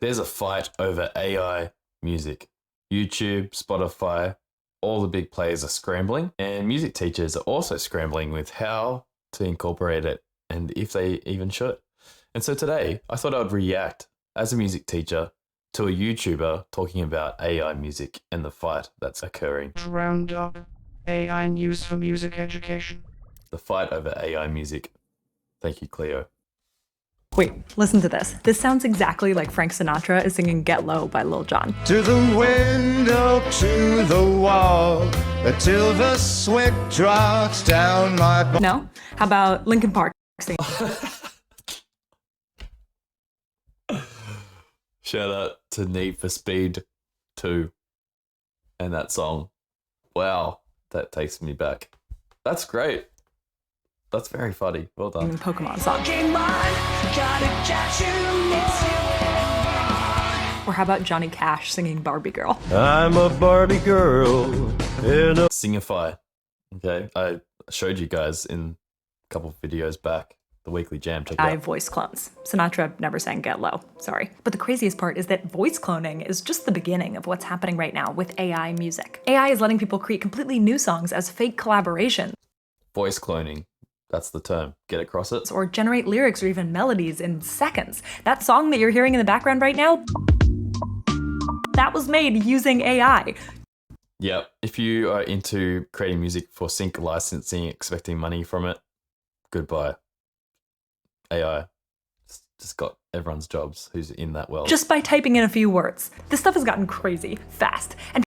There's a fight over AI music. YouTube, Spotify, all the big players are scrambling, and music teachers are also scrambling with how to incorporate it and if they even should. And so today, I thought I'd react as a music teacher to a YouTuber talking about AI music and the fight that's occurring. Roundup. AI news for music education. The fight over AI music. Thank you, Cleo. Wait, listen to this. This sounds exactly like Frank Sinatra is singing Get Low by Lil Jon. To the window, to the wall, until the sweat drops down my body. No? How about Linkin Park singing? Shout out to Need for Speed 2 and that song. Wow, that takes me back. That's great. That's very funny. Well done. Pokemon song. Or how about Johnny Cash singing Barbie Girl? I'm a Barbie girl in a... Singify. Okay, I showed you guys in a couple of videos back. The weekly jam. Check it AI out. voice clones. Sinatra never sang Get Low, sorry. But the craziest part is that voice cloning is just the beginning of what's happening right now with AI music. AI is letting people create completely new songs as fake collaborations. Voice cloning. That's the term. Get across it? Or generate lyrics or even melodies in seconds. That song that you're hearing in the background right now, that was made using AI. Yeah. If you are into creating music for sync licensing, expecting money from it, goodbye. AI just got everyone's jobs who's in that world. Just by typing in a few words. This stuff has gotten crazy fast. And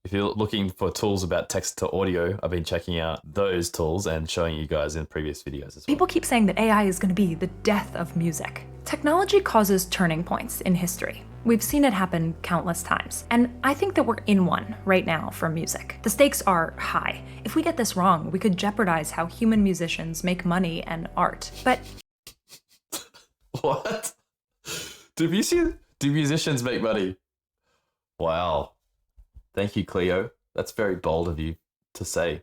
if you're looking for tools about text to audio, I've been checking out those tools and showing you guys in previous videos as well. people keep saying that AI is going to be the death of music. Technology causes turning points in history. We've seen it happen countless times, and I think that we're in one right now for music. The stakes are high. If we get this wrong, we could jeopardize how human musicians make money and art. But What? Do musicians make money? Wow. Thank you, Cleo. That's very bold of you to say.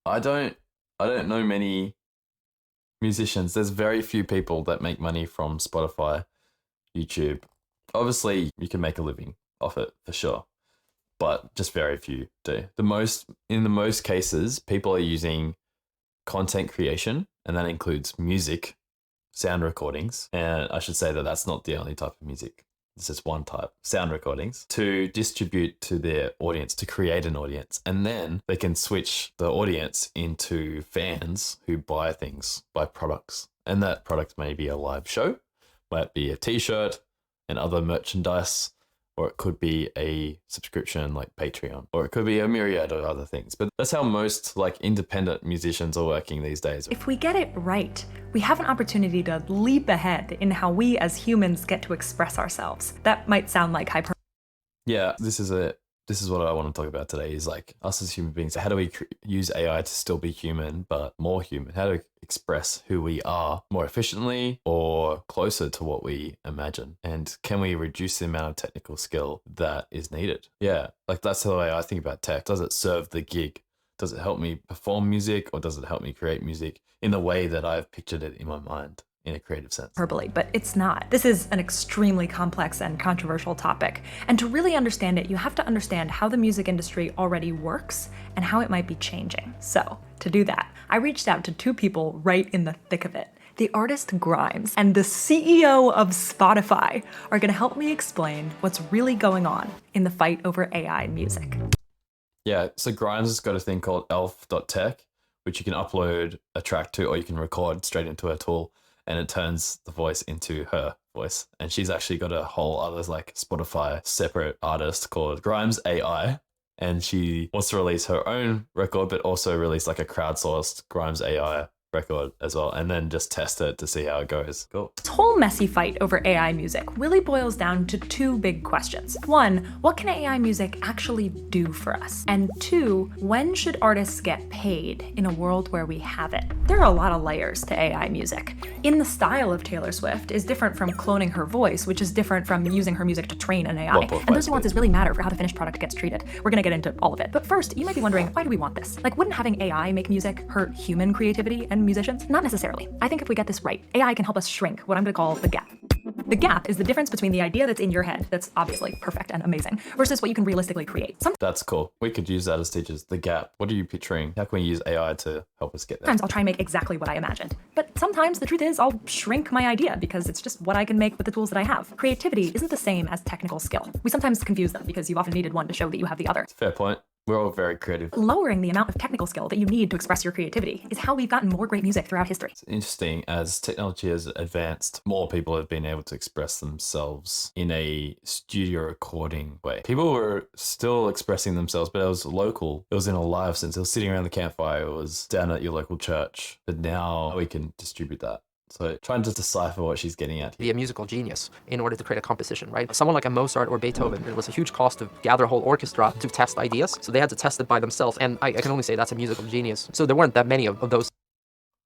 I don't know many musicians. There's very few people that make money from Spotify, YouTube. Obviously, you can make a living off it for sure, but just very few do. In the most cases, people are using content creation, and that includes music, sound recordings, and I should say that that's not the only type of music. It's just one type, sound recordings, to distribute to their audience, to create an audience. And then they can switch the audience into fans who buy things, buy products. And that product may be a live show, might be a t-shirt and other merchandise, or it could be a subscription like Patreon, or it could be a myriad of other things. But that's how most like independent musicians are working these days. if we get it right, we have an opportunity to leap ahead in how we as humans get to express ourselves. That might sound like hyperbole. Yeah, this is what I want to talk about today is like us as human beings. How do we use AI to still be human, but more human? How to express who we are more efficiently or closer to what we imagine? And can we reduce the amount of technical skill that is needed? Yeah, like that's the way I think about tech. Does it serve the gig? Does it help me perform music, or does it help me create music in the way that I've pictured it in my mind? In a creative sense. But it's not. This is an extremely complex and controversial topic. And to really understand it, you have to understand how the music industry already works and how it might be changing. So, to do that, I reached out to two people right in the thick of it. The artist Grimes and the CEO of Spotify are going to help me explain what's really going on in the fight over AI music. Yeah, so Grimes has got a thing called elf.tech, which you can upload a track to, or you can record straight into a tool, and it turns the voice into her voice. And she's actually got a whole other like Spotify separate artist called Grimes AI. And she wants to release her own record, but also release like a crowdsourced Grimes AI record as well, and then just test it to see how it goes. Cool. This whole messy fight over AI music really boils down to two big questions. One, what can AI music actually do for us? And two, when should artists get paid in a world where we have it? There are a lot of layers to AI music. In the style of Taylor Swift is different from cloning her voice, which is different from using her music to train an AI. And those nuances really matter for how the finished product gets treated. We're gonna get into all of it. But first, you might be wondering, why do we want this? Like, wouldn't having AI make music hurt human creativity and musicians? Not necessarily. I think if we get this right, AI can help us shrink what I'm gonna call the gap. The The gap is the difference between the idea that's in your head, that's obviously perfect and amazing, versus what you can realistically create. That's cool. We could use that as teachers. The gap. What are you picturing? How can we use AI to help us get there? Sometimes I'll try and make exactly what I imagined. But sometimes the truth is I'll shrink my idea because it's just what I can make with the tools that I have. Creativity isn't the same as technical skill. We sometimes confuse them because you've often needed one to show that you have the other. Fair point. We're all very creative. Lowering the amount of technical skill that you need to express your creativity is how we've gotten more great music throughout history. It's interesting, as technology has advanced, more people have been able to express themselves in a studio recording way. People were still expressing themselves, but it was local. It was in a live sense. It was sitting around the campfire. It was down at your local church. But now we can distribute that. So trying to decipher what she's getting at. Be a musical genius in order to create a composition, right? Someone like a Mozart or Beethoven, it was a huge cost to gather a whole orchestra to test ideas. So they had to test it by themselves. And I can only say that's a musical genius. So there weren't that many of those.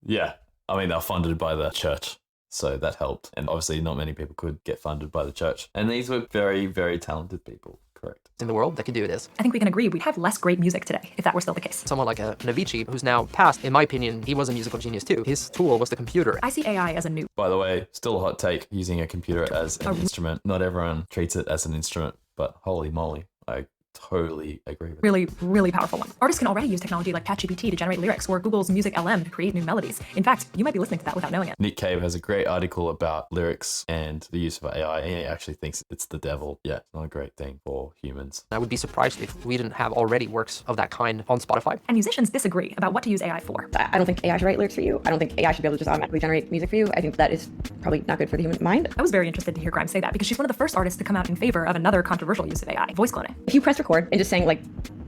Yeah. I mean, they're funded by the church. So that helped. And obviously not many people could get funded by the church. And these were very, very talented people. Correct. In the world that can do this. I think we can agree we'd have less great music today if that were still the case. Someone like a Avicii, who's now passed, in my opinion, he was a musical genius too. His tool was the computer. I see AI as a new. By the way, still a hot take, using a computer as an instrument. Not everyone treats it as an instrument, but holy moly, I totally agree with Really, really powerful one. Artists can already use technology like ChatGPT to generate lyrics or Google's Music LM to create new melodies. In fact, you might be listening to that without knowing it. Nick Cave has a great article about lyrics and the use of AI, and he actually thinks it's the devil. Yeah, it's not a great thing for humans. I would be surprised if we didn't have already works of that kind on Spotify. And musicians disagree about what to use AI for. I don't think AI should write lyrics for you. I don't think AI should be able to just automatically generate music for you. I think that is probably not good for the human mind. I was very interested to hear Grimes say that because she's one of the first artists to come out in favor of another controversial use of AI, voice cloning. If you press record and just saying like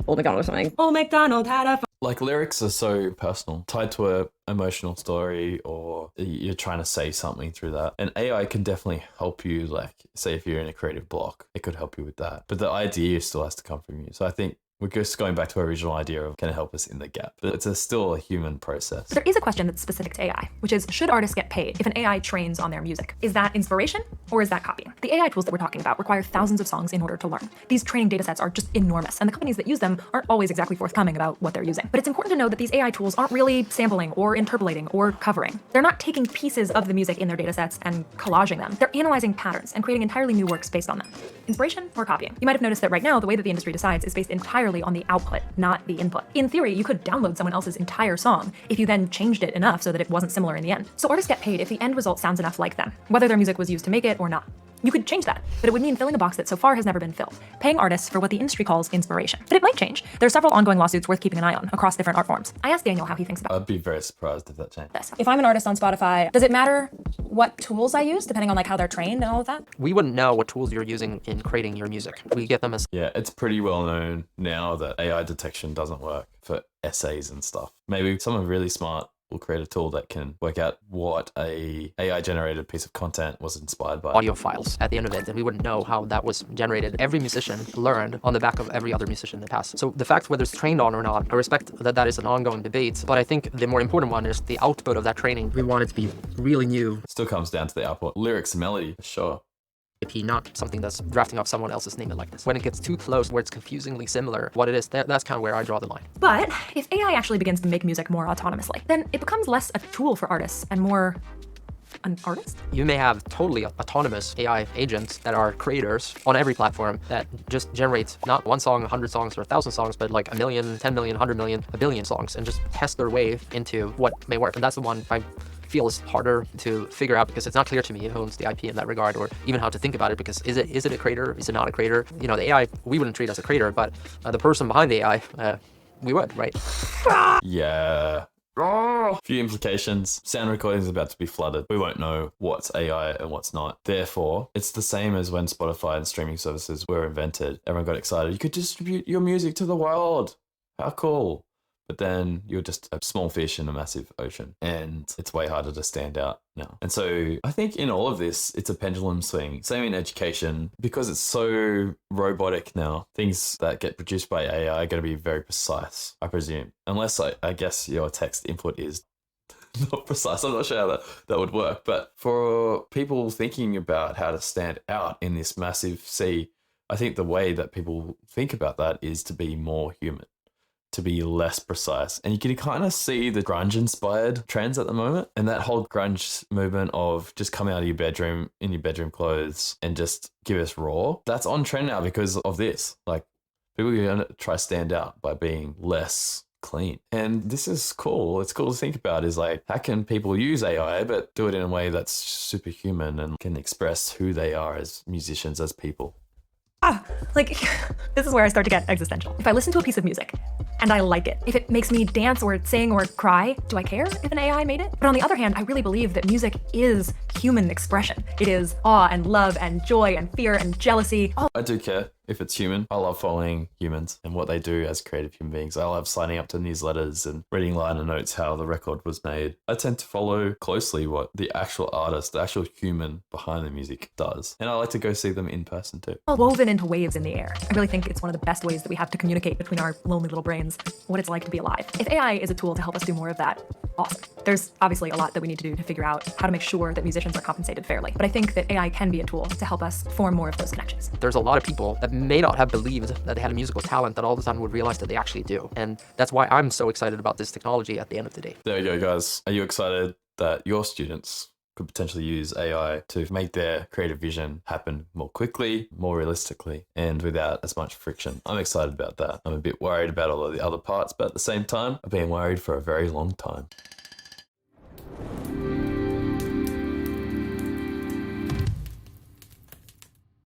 Old MacDonald or something. Old MacDonald had a Like, lyrics are so personal, tied to a emotional story, or you're trying to say something through that. And AI can definitely help you, like, say if you're in a creative block, it could help you with that. But the idea still has to come from you. So I think we're just going back to our original idea of can it help us in the gap. But it's still a human process. There is a question that's specific to AI, which is, should artists get paid if an AI trains on their music? Is that inspiration or is that copying? The AI tools that we're talking about require thousands of songs in order to learn. These training datasets are just enormous, and the companies that use them aren't always exactly forthcoming about what they're using. But it's important to know that these AI tools aren't really sampling or interpolating or covering. They're not taking pieces of the music in their datasets and collaging them. They're analyzing patterns and creating entirely new works based on them. Inspiration or copying? You might have noticed that right now, the way that the industry decides is based entirely on the output, not the input. In theory, you could download someone else's entire song if you then changed it enough so that it wasn't similar in the end. So artists get paid if the end result sounds enough like them, whether their music was used to make it or not. You could change that, but it would mean filling a box that so far has never been filled, paying artists for what the industry calls inspiration. But it might change. There are several ongoing lawsuits worth keeping an eye on across different art forms. I asked Daniel how he thinks about I'd be very surprised if that changed. this. If I'm an artist on Spotify, does it matter what tools I use, depending on like how they're trained and all of that? We wouldn't know what tools you're using in creating your music. We get them as Yeah, it's pretty well known now that AI detection doesn't work for essays and stuff. Maybe someone really smart will create a tool that can work out what a AI generated piece of content was inspired by. audio files at the end of it, and we wouldn't know how that was generated. Every musician learned on the back of every other musician in the past. So the fact whether it's trained on or not, I respect that that is an ongoing debate, but I think the more important one is the output of that training. We want it to be really new, Still comes down to the output. Lyrics and melody, sure. IP, not something that's drafting off someone else's name and likeness. When it gets too close, where it's confusingly similar, what it is, that's kind of where I draw the line. But if AI actually begins to make music more autonomously, then it becomes less a tool for artists and more an artist? You may have totally autonomous AI agents that are creators on every platform that just generate not one song, 100 songs, or 1,000 songs, but like 1 million, 10 million, 100 million, a billion songs, and just test their way into what may work. And that's the one I feel is harder to figure out because it's not clear to me who owns the IP in that regard, or even how to think about it, because is it a creator? Is it not a creator? You know, the AI, we wouldn't treat as a creator, but the person behind the AI, we would, right? Yeah. Few implications. Sound recordings are about to be flooded. We won't know what's AI and what's not. Therefore, it's the same as when Spotify and streaming services were invented. Everyone got excited. You could distribute your music to the world. How cool. But then you're just a small fish in a massive ocean, and it's way harder to stand out now. And so I think in all of this, it's a pendulum swing. Same in education, because it's so robotic now. Things that get produced by AI are going to be very precise, I presume. Unless I guess your text input is not precise. I'm not sure how that would work. But for people thinking about how to stand out in this massive sea, I think the way that people think about that is to be more human. to be less precise. And you can kind of see the grunge inspired trends at the moment. And that whole grunge movement of just come out of your bedroom in your bedroom clothes and just give us raw. That's on trend now because of this. Like people are going to try stand out by being less clean. And this is cool. It's cool to think about is like, how can people use AI, but do it in a way that's superhuman and can express who they are as musicians, as people? Like, this is where I start to get existential. If I listen to a piece of music and I like it, if it makes me dance or sing or cry, do I care if an AI made it? But on the other hand, I really believe that music is human expression. It is awe and love and joy and fear and jealousy. I do care if it's human. I love following humans and what they do as creative human beings. I love signing up to newsletters and reading liner notes how the record was made. I tend to follow closely what the actual artist, the actual human behind the music does. And I like to go see them in person too. All woven into waves in the air. I really think it's one of the best ways that we have to communicate between our lonely little brains what it's like to be alive. If AI is a tool to help us do more of that, awesome. There's obviously a lot that we need to do to figure out how to make sure that musicians are compensated fairly. But I think that AI can be a tool to help us form more of those connections. There's a lot of people that may not have believed that they had a musical talent that all of a sudden would realize that they actually do. And that's why I'm so excited about this technology at the end of the day. There you go, guys. Are you excited that your students could potentially use AI to make their creative vision happen more quickly, more realistically, and without as much friction? I'm excited about that. I'm a bit worried about all of the other parts, but at the same time, I've been worried for a very long time.